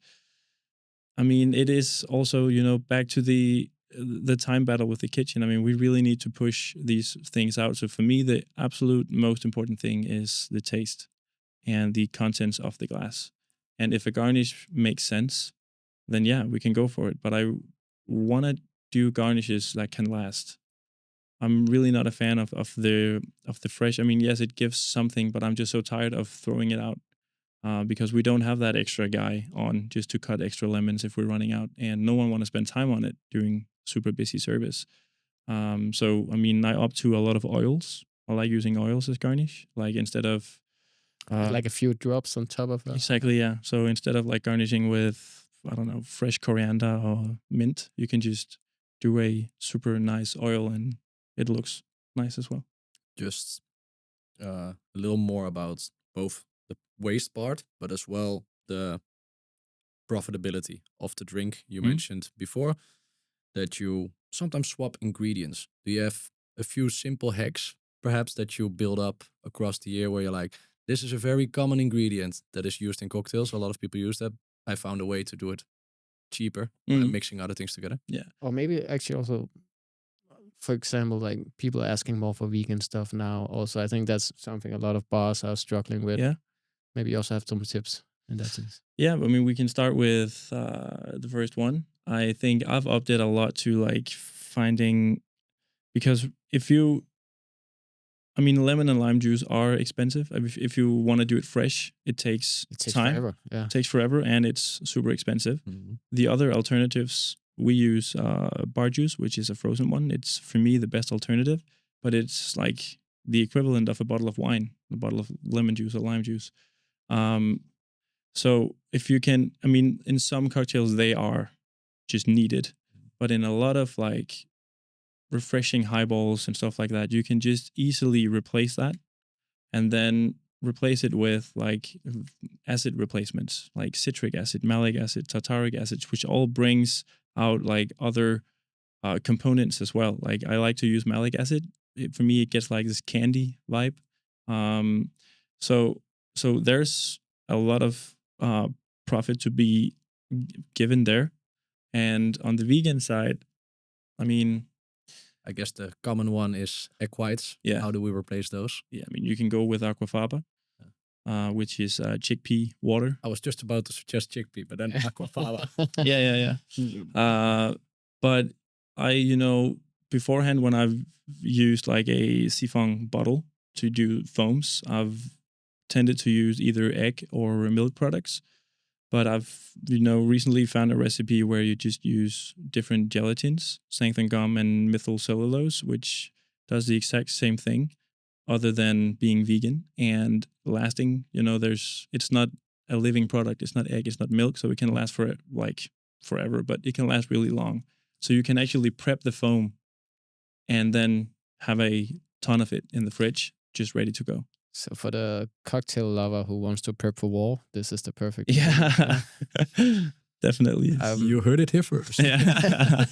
[SPEAKER 2] I mean, it is also, back to the time battle with the kitchen. I mean, we really need to push these things out. So for me, the absolute most important thing is the taste and the contents of the glass. And if a garnish makes sense, then yeah, we can go for it. But I want to do garnishes that can last. I'm really not a fan of the fresh. I mean, yes, it gives something, but I'm just so tired of throwing it out. Because we don't have that extra guy on just to cut extra lemons if we're running out, and no one want to spend time on it during super busy service. So I mean, I opt to a lot of oils. I like using oils as garnish, like instead of
[SPEAKER 3] like a few drops on top of that.
[SPEAKER 2] Exactly, yeah. So instead of like garnishing with, I don't know, fresh coriander or mint, you can just do a super nice oil and it looks nice as well.
[SPEAKER 1] Just a little more about both the waste part, but as well the profitability of the drink. You mentioned before that you sometimes swap ingredients. Do you have a few simple hacks, perhaps, that you build up across the year where you're like, this is a very common ingredient that is used in cocktails. A lot of people use that. I found a way to do it cheaper by mixing other things together.
[SPEAKER 2] Yeah.
[SPEAKER 3] Or maybe actually also, for example, like people are asking more for vegan stuff now. Also, I think that's something a lot of bars are struggling with.
[SPEAKER 2] Yeah.
[SPEAKER 3] Maybe you also have some tips in that sense.
[SPEAKER 2] Yeah, I mean, we can start with the first one. I think I've opted a lot to like finding, because lemon and lime juice are expensive. If you want to do it fresh, it takes time.
[SPEAKER 3] Forever. Yeah.
[SPEAKER 2] It takes forever, and it's super expensive.
[SPEAKER 1] Mm-hmm.
[SPEAKER 2] The other alternatives, we use bar juice, which is a frozen one. It's, for me, the best alternative, but it's like the equivalent of a bottle of wine, a bottle of lemon juice or lime juice. So if you can, in some cocktails, they are just needed, but in a lot of like refreshing highballs and stuff like that, you can just easily replace that, and then replace it with like acid replacements, like citric acid, malic acid, tartaric acid, which all brings out like other components as well. Like I like to use malic acid. For me, it gets like this candy vibe. So there's a lot of profit to be given there. And on the vegan side,
[SPEAKER 1] I guess the common one is egg whites.
[SPEAKER 2] Yeah.
[SPEAKER 1] How do we replace those?
[SPEAKER 2] Yeah, you can go with aquafaba, which is chickpea water.
[SPEAKER 1] I was just about to suggest chickpea, but then aquafaba.
[SPEAKER 2] Yeah. But I, beforehand, when I've used like a siphon bottle to do foams, I've tended to use either egg or milk products. But I've, recently found a recipe where you just use different gelatins, xanthan gum and methyl cellulose, which does the exact same thing, other than being vegan and lasting. It's not a living product. It's not egg. It's not milk. So it can last for like forever, but it can last really long. So you can actually prep the foam and then have a ton of it in the fridge, just ready to go.
[SPEAKER 3] So for the cocktail lover who wants to prep for war, this is the perfect.
[SPEAKER 2] Yeah, definitely.
[SPEAKER 1] You heard it here first.
[SPEAKER 2] Yeah.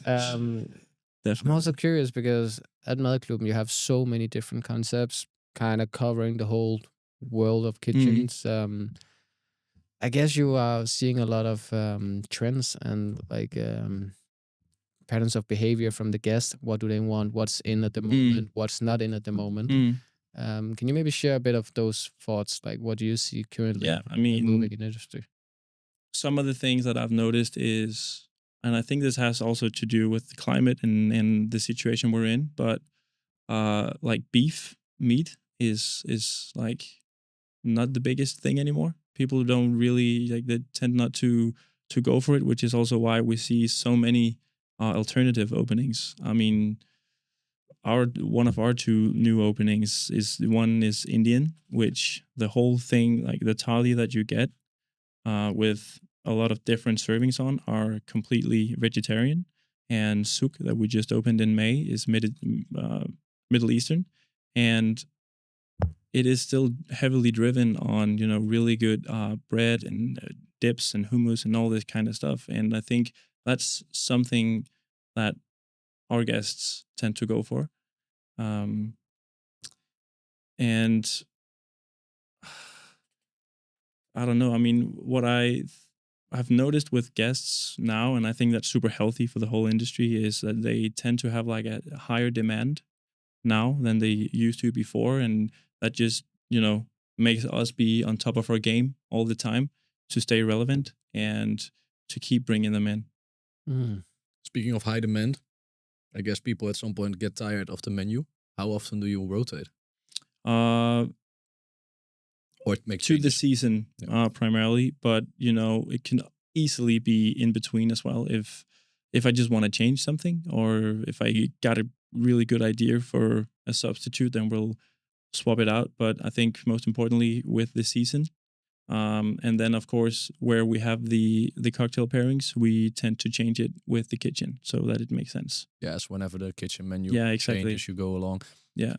[SPEAKER 3] I'm
[SPEAKER 2] Definitely.
[SPEAKER 3] also curious because at Madklubben you have so many different concepts, kind of covering the whole world of kitchens. I guess you are seeing a lot of trends and like patterns of behavior from the guests. What do they want? What's in at the moment? What's not in at the moment? Can you maybe share a bit of those thoughts? Like, what do you see currently?
[SPEAKER 2] Yeah,
[SPEAKER 3] moving in the industry.
[SPEAKER 2] Some of the things that I've noticed is, and I think this has also to do with the climate and the situation we're in, but like beef meat is like not the biggest thing anymore. People don't really like, they tend not to go for it, which is also why we see so many alternative openings. One of our two new openings is Indian, which the whole thing, like the thali that you get with a lot of different servings on, are completely vegetarian. And Suk, that we just opened in May, is Middle Eastern. And it is still heavily driven on, you know, really good bread and dips and hummus and all this kind of stuff. And I think that's something that our guests tend to go for. And I don't know. I mean, what I've noticed with guests now, and I think that's super healthy for the whole industry, is that they tend to have like a higher demand now than they used to before, and that just, you know, makes us be on top of our game all the time to stay relevant and to keep bringing them in.
[SPEAKER 1] Speaking of high demand, I guess people at some point get tired of the menu. How often do you rotate? Or make
[SPEAKER 2] to the
[SPEAKER 1] changes?
[SPEAKER 2] season primarily, but you know, it can easily be in between as well. If I just want to change something, or if I got a really good idea for a substitute, then we'll swap it out. But I think most importantly with the season, and then of course where we have the cocktail pairings, we tend to change it with the kitchen so that it makes sense.
[SPEAKER 1] Yes, whenever the kitchen menu
[SPEAKER 2] exactly
[SPEAKER 1] changes, you go along.
[SPEAKER 2] Yeah.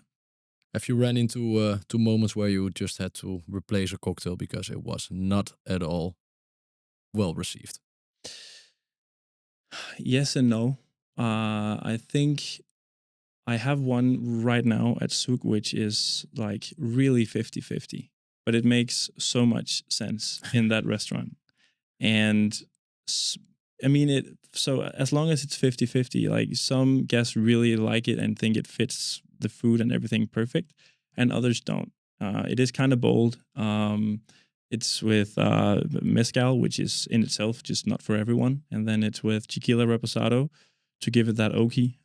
[SPEAKER 1] Have you ran into two moments where you just had to replace a cocktail because it was not at all well received?
[SPEAKER 2] Yes and no. I think I have one right now at Souk, which is like really 50-50, but it makes so much sense in that restaurant. And I mean, so as long as it's 50-50, like some guests really like it and think it fits the food and everything perfect, and others don't. It is kind of bold. It's with mezcal, which is in itself just not for everyone. And then it's with tequila reposado to give it that oaky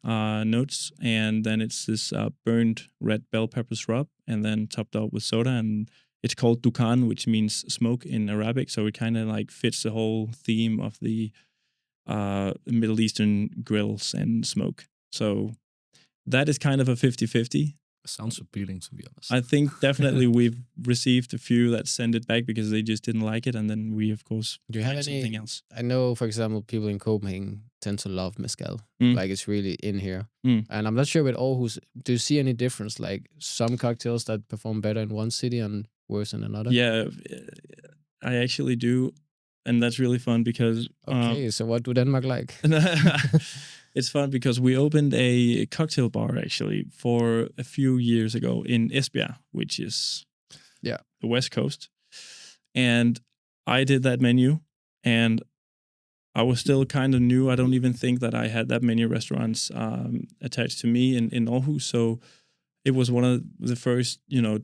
[SPEAKER 2] notes. And then it's this burned red bell pepper shrub, and then topped up with soda. And it's called dukan, which means smoke in Arabic. So it kind of like fits the whole theme of the Middle Eastern grills and smoke. So that is kind of a 50-50.
[SPEAKER 1] Sounds appealing, to be honest.
[SPEAKER 2] I think definitely we've received a few that send it back because they just didn't like it, and then we of course
[SPEAKER 3] Do you have any,
[SPEAKER 2] something else.
[SPEAKER 3] I know, for example, people in Copenhagen tend to love mezcal. Like it's really in here. And I'm not sure with Aarhus, do you see any difference? Like some cocktails that perform better in one city and worse in another?
[SPEAKER 2] Yeah, I actually do, and that's really fun because
[SPEAKER 3] okay. So what do Denmark like?
[SPEAKER 2] It's fun because we opened a cocktail bar actually for a few years ago in Esbjerg, which is the West Coast. And I did that menu, and I was still kind of new. I don't even think that I had that many restaurants attached to me in Aarhus. So it was one of the first, you know,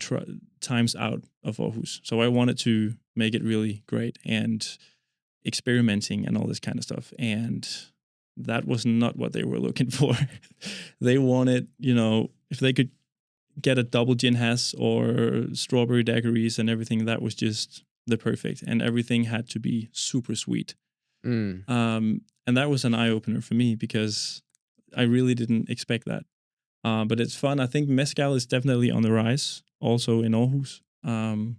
[SPEAKER 2] times out of Aarhus. So I wanted to make it really great and experimenting and all this kind of stuff. And that was not what they were looking for. They wanted, you know, if they could get a double gin has or strawberry daiquiris and everything, that was just the perfect. And everything had to be super sweet. And that was an eye opener for me because I really didn't expect that. But it's fun. I think mezcal is definitely on the rise, also in Aarhus. And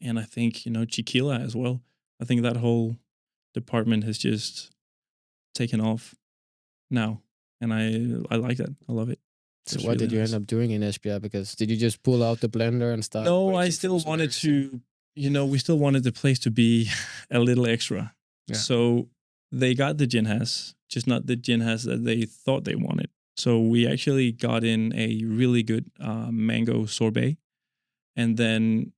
[SPEAKER 2] I think, you know, tequila as well. I think that whole department has just taken off now, and I like that. I love it.
[SPEAKER 3] So what did you end up doing in Esbjerg? Because did you just pull out the blender and start?
[SPEAKER 2] No, I still wanted to, you know, we still wanted the place to be a little extra. Yeah. So they got the gin has, just not the gin has that they thought they wanted. So we actually got in a really good mango sorbet, and then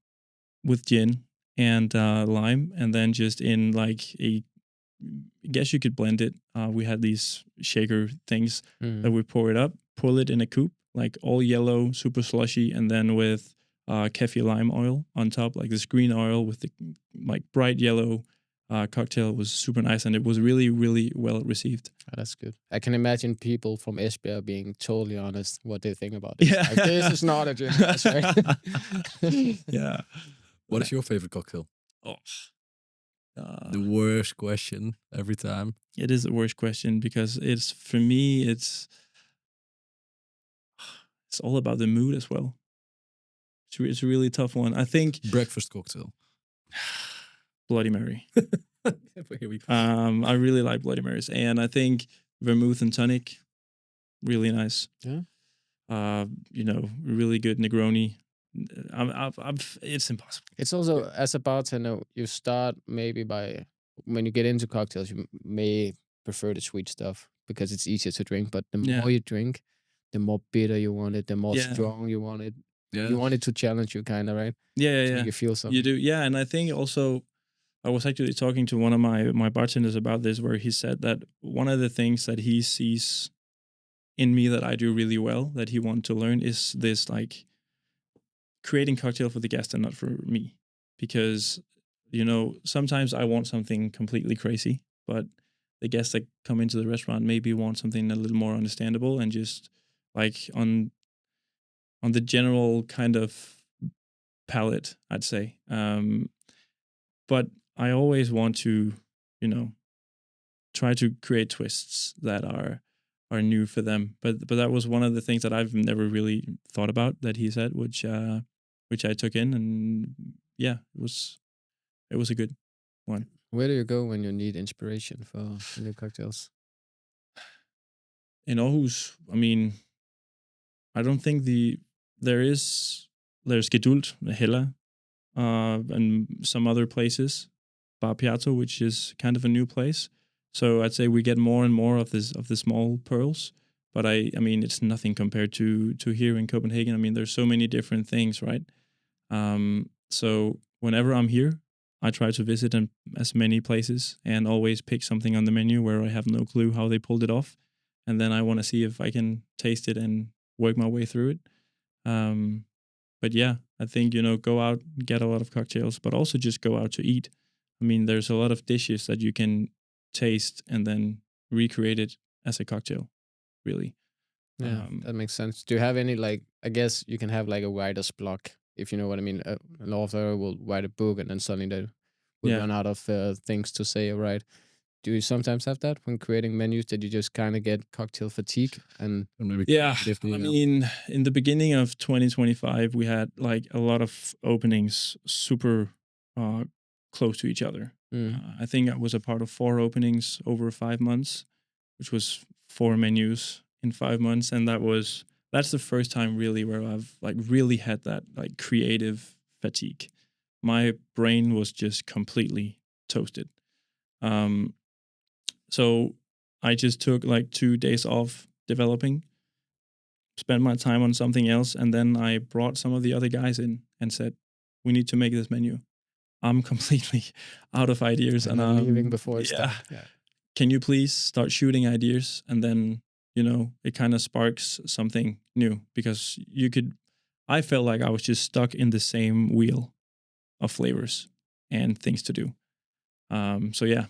[SPEAKER 2] with gin and lime, and then just in like I guess you could blend it. We had these shaker things that we pour it up, pull it in a coupe, like all yellow, super slushy, and then with kefir lime oil on top, like this green oil with the like bright yellow cocktail. Was super nice, and it was really, really well received.
[SPEAKER 3] Oh, that's good. I can imagine people from Esbjerg being totally honest what they think about it. Yeah. Like, this is not a gin, right?
[SPEAKER 2] Yeah.
[SPEAKER 1] What is your favorite cocktail?
[SPEAKER 2] Oh.
[SPEAKER 1] The worst question every time.
[SPEAKER 2] It is the worst question because it's, for me, it's all about the mood as well. It's a really tough one. I think
[SPEAKER 1] breakfast cocktail.
[SPEAKER 2] Bloody Mary. Here we go. I really like Bloody Marys, and I think vermouth and tonic, really nice.
[SPEAKER 3] Yeah.
[SPEAKER 2] You know, really good Negroni it's impossible.
[SPEAKER 3] It's also, as a bartender, you start maybe by, when you get into cocktails, you may prefer the sweet stuff because it's easier to drink. But the
[SPEAKER 2] Yeah.
[SPEAKER 3] more you drink, the more bitter you want it, the more
[SPEAKER 2] Yeah.
[SPEAKER 3] strong you want it.
[SPEAKER 1] Yeah.
[SPEAKER 3] You want it to challenge you, kind of, right?
[SPEAKER 2] Yeah,
[SPEAKER 3] So
[SPEAKER 2] yeah.
[SPEAKER 3] you feel something.
[SPEAKER 2] You do, yeah. And I think also, I was actually talking to one of my bartenders about this, where he said that one of the things that he sees in me that I do really well, that he wants to learn, is this, like, creating cocktail for the guest and not for me. Because, sometimes I want something completely crazy, but the guests that come into the restaurant maybe want something a little more understandable and just like on the general kind of palette, I'd say. But I always want to, try to create twists that are new for them. But that was one of the things that I've never really thought about that he said, which I took in, and yeah, it was a good one.
[SPEAKER 3] Where do you go when you need inspiration for new cocktails?
[SPEAKER 2] In Aarhus, I mean, I don't think there's Geduld, Hella, and some other places, Bar Piatto, which is kind of a new place. So I'd say we get more and more of the small pearls. But I mean, it's nothing compared to here in Copenhagen. I mean, there's so many different things, right? So whenever I'm here, I try to visit as many places and always pick something on the menu where I have no clue how they pulled it off, and then I want to see if I can taste it and work my way through it. But yeah, I think, go out, get a lot of cocktails, but also just go out to eat. I mean, there's a lot of dishes that you can taste and then recreate it as a cocktail, really.
[SPEAKER 3] Yeah, that makes sense. Do you have any, like, I guess you can have like a writer's block, if you know what I mean. An author will write a book and then suddenly they will
[SPEAKER 2] Yeah.
[SPEAKER 3] run out of things to say or write. Do you sometimes have that when creating menus, that you just kind of get cocktail fatigue? And
[SPEAKER 1] maybe
[SPEAKER 2] Yeah,
[SPEAKER 1] creatively,
[SPEAKER 2] I mean, in the beginning of 2025, we had like a lot of openings super close to each other. I think I was a part of 4 openings over 5 months, which was 4 menus in 5 months, and that's the first time really where I've like really had that like creative fatigue. My brain was just completely toasted. So I just took like 2 days off developing, spent my time on something else, and then I brought some of the other guys in and said, "We need to make this menu. I'm completely out of ideas,
[SPEAKER 3] and
[SPEAKER 2] and
[SPEAKER 3] then leaving before it's
[SPEAKER 2] yeah,
[SPEAKER 3] done. Yeah.
[SPEAKER 2] can you please start shooting ideas?" And then it kind of sparks something new, because I felt like I was just stuck in the same wheel of flavors and things to do. So yeah,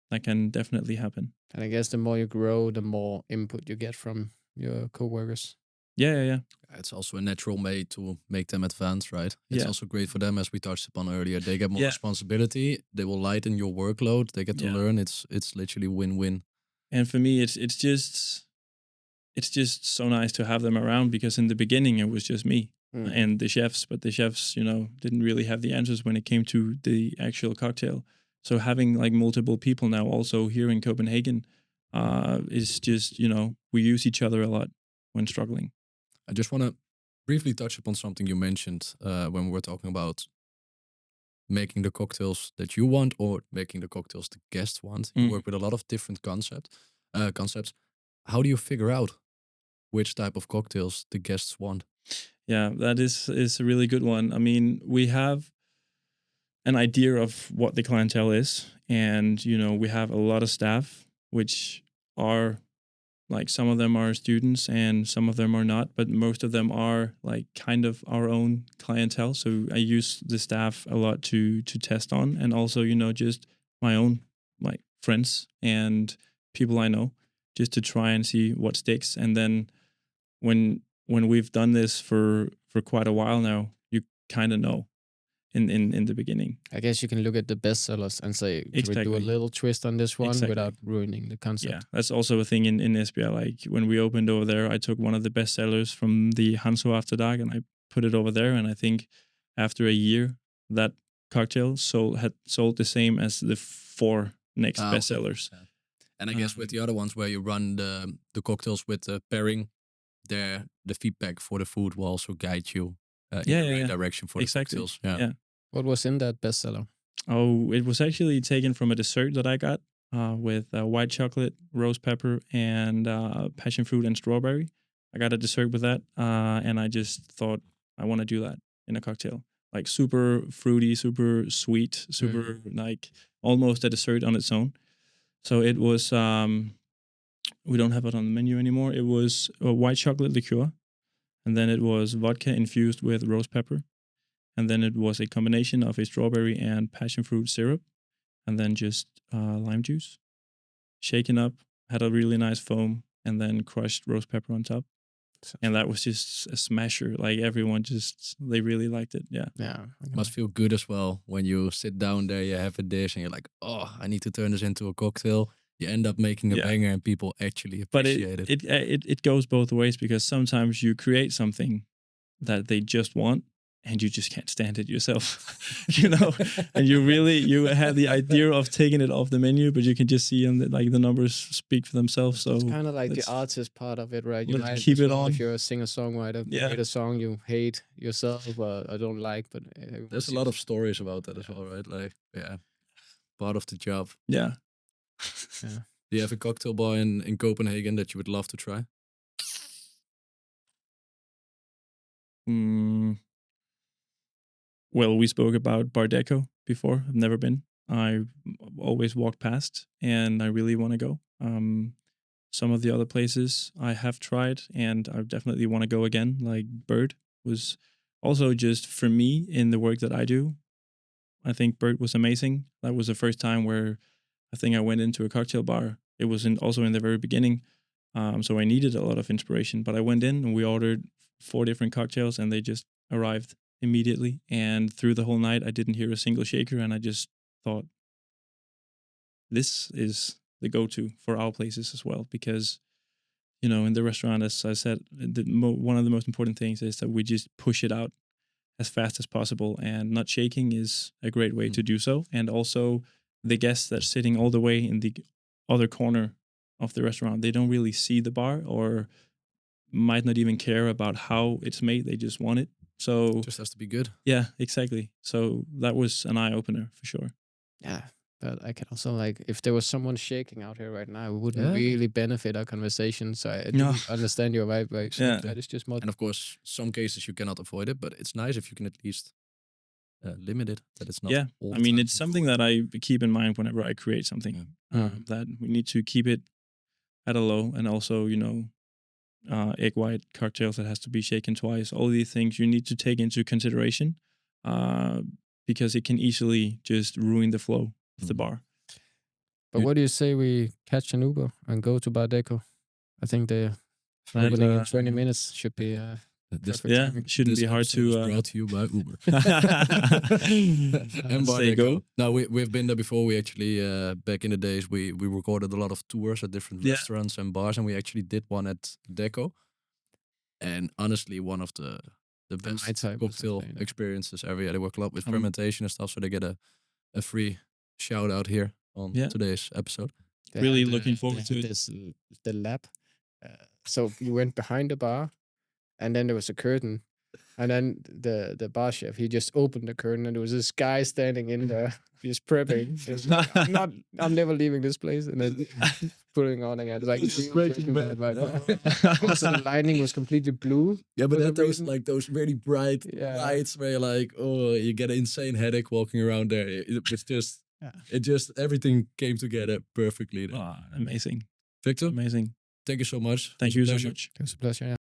[SPEAKER 2] that can definitely happen.
[SPEAKER 3] And I guess the more you grow, the more input you get from your coworkers.
[SPEAKER 2] Yeah.
[SPEAKER 1] it's also a natural way to make them advance, right? It's
[SPEAKER 2] Yeah.
[SPEAKER 1] also great for them, as we touched upon earlier. They get more
[SPEAKER 2] Yeah.
[SPEAKER 1] responsibility. They will lighten your workload. They get to
[SPEAKER 2] Yeah.
[SPEAKER 1] learn. It's literally win-win.
[SPEAKER 2] And for me, it's just so nice to have them around, because in the beginning it was just me and the chefs, but the chefs, didn't really have the answers when it came to the actual cocktail. So having like multiple people now also here in Copenhagen is just, we use each other a lot when struggling.
[SPEAKER 1] I just want to briefly touch upon something you mentioned when we were talking about making the cocktails that you want or making the cocktails the guests want. You work with a lot of different concepts. How do you figure out which type of cocktails the guests want?
[SPEAKER 2] Yeah, that is a really good one. I mean, we have an idea of what the clientele is, and we have a lot of staff, which are like, some of them are students and some of them are not, but most of them are like kind of our own clientele. So I use the staff a lot to test on, and also just my own like friends and people I know, just to try and see what sticks. And then when we've done this for quite a while now, you kind of know in the beginning.
[SPEAKER 3] I guess you can look at the bestsellers and say, can we do a
[SPEAKER 2] Exactly.
[SPEAKER 3] little twist on this one
[SPEAKER 2] Exactly.
[SPEAKER 3] without ruining the concept?
[SPEAKER 2] Yeah, that's also a thing in Esbjerg. Like, when we opened over there, I took one of the best sellers from the Hanso Afterdark and I put it over there. And I think after a year, that cocktail had sold the same as the 4 next best sellers.
[SPEAKER 1] Yeah. And I guess with the other ones where you run the cocktails with the pairing, the feedback for the food will also guide you in the right direction for the cocktails.
[SPEAKER 2] Yeah.
[SPEAKER 3] What was in that bestseller?
[SPEAKER 2] Oh, it was actually taken from a dessert that I got with white chocolate, rose pepper, and passion fruit and strawberry. I got a dessert with that, and I just thought I want to do that in a cocktail. Like super fruity, super sweet, super like almost a dessert on its own. So it was, we don't have it on the menu anymore. It was a white chocolate liqueur, and then it was vodka infused with rose pepper. And then it was a combination of a strawberry and passion fruit syrup, and then just lime juice, shaken up, had a really nice foam, and then crushed rose pepper on top. And that was just a smasher. Like everyone they really liked it. Yeah.
[SPEAKER 3] Yeah.
[SPEAKER 1] Must feel good as well when you sit down there, you have a dish, and you're like, oh, I need to turn this into a cocktail. You end up making a banger, and people actually appreciate it.
[SPEAKER 2] But it goes both ways, because sometimes you create something that they just want, and you just can't stand it yourself, and you had the idea of taking it off the menu, but you can just see the numbers speak for themselves. So
[SPEAKER 3] it's kind of like the artist part of it, right? You might
[SPEAKER 2] keep it on.
[SPEAKER 3] If you're a singer-songwriter, create a song you hate yourself or I don't like, but
[SPEAKER 1] there's a lot of stories about that as well, right? Like, part of the job.
[SPEAKER 2] Yeah.
[SPEAKER 1] Do you have a cocktail bar in Copenhagen that you would love to try?
[SPEAKER 2] Well, we spoke about Bar Deco before. I've never been. I always walk past, and I really want to go. Some of the other places I have tried, and I definitely want to go again. Like Bird was also just for me in the work that I do. I think Bird was amazing. That was the first time where I think I went into a cocktail bar. It was also in the very beginning. So I needed a lot of inspiration, but I went in and we ordered 4 different cocktails, and they just arrived immediately. And through the whole night, I didn't hear a single shaker, and I just thought, this is the go-to for our places as well, because in the restaurant, as I said, one of the most important things is that we just push it out as fast as possible, and not shaking is a great way to do so. And also the guests that's sitting all the way in the other corner of the restaurant, they don't really see the bar, or might not even care about how it's made. They just want it. So
[SPEAKER 1] it just has to be good.
[SPEAKER 2] Yeah, exactly. So that was an eye-opener for sure.
[SPEAKER 3] Yeah. But I can also, if there was someone shaking out here right now, it wouldn't really benefit our conversation. So I do understand your vibe. That is just more.
[SPEAKER 1] And of course, some cases you cannot avoid it, but it's nice if you can at least limit it. That it's not.
[SPEAKER 2] Yeah, I mean, it's something that I keep in mind whenever I create something. That we need to keep it at a low, and also, egg white cocktails that has to be shaken twice. All these things you need to take into consideration, because it can easily just ruin the flow of the bar.
[SPEAKER 3] But what do you say we catch an Uber and go to Bar Deco? I think the opening in 20 minutes should be
[SPEAKER 2] shouldn't be hard to.
[SPEAKER 1] Brought to you by Uber. And Bar Deco. No, we've been there before. We actually back in the days we recorded a lot of tours at different restaurants and bars, and we actually did one at Deco. And honestly, one of the best cocktail experiences ever. Yeah, they work a lot with fermentation and stuff, so they get a free shout out here on today's episode.
[SPEAKER 2] Really looking forward to it.
[SPEAKER 3] The lab. So you went behind the bar, and then there was a curtain, and then the bar chef, he just opened the curtain, and there was this guy standing in there just prepping. I'm never leaving this place, and then putting on again. Like Breaking Bad right now. Also, the lighting was completely blue.
[SPEAKER 1] Yeah, but that those really bright lights where you're like, oh, you get an insane headache walking around there. It was just, everything came together perfectly.
[SPEAKER 2] Oh, amazing,
[SPEAKER 1] Victor.
[SPEAKER 2] Amazing.
[SPEAKER 1] Thank you so much.
[SPEAKER 2] Thank you so much.
[SPEAKER 3] It was a pleasure. Yeah.